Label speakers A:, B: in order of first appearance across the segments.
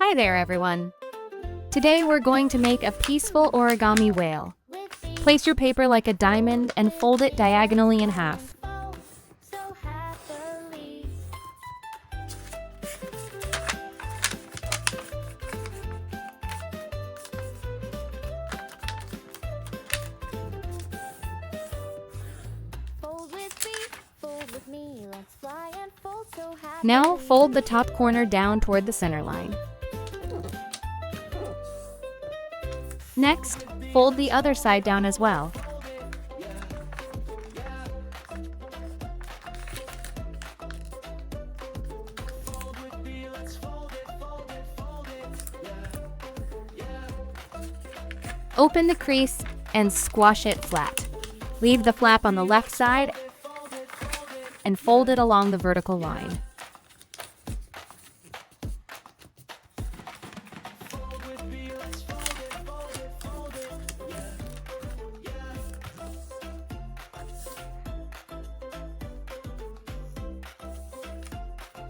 A: Hi there, everyone. Today we're going to make a peaceful origami whale. Place your paper like a diamond and fold it diagonally in half. Now fold the top corner down toward the center line. Next, fold the other side down as well. Open the crease and squash it flat. Leave the flap on the left side and fold it along the vertical line.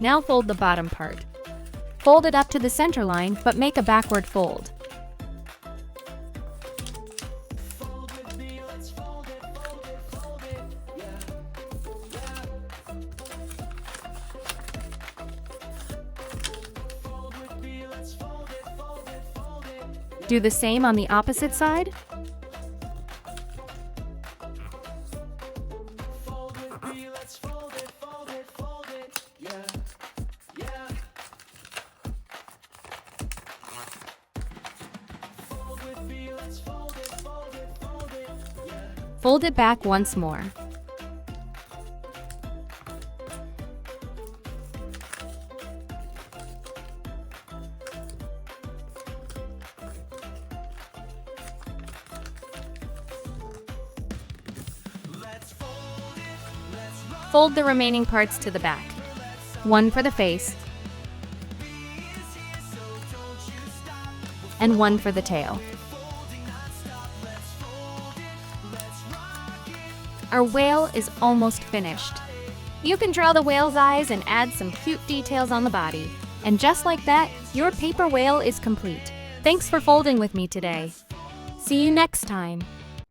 A: Now fold the bottom part. Fold it up to the center line, but make a backward fold. Do the same on the opposite side. Fold it back once more. Fold the remaining parts to the back. One for the face, and one for the tail. Our whale is almost finished. You can draw the whale's eyes and add some cute details on the body. And just like that, your paper whale is complete. Thanks for folding with me today. See you next time.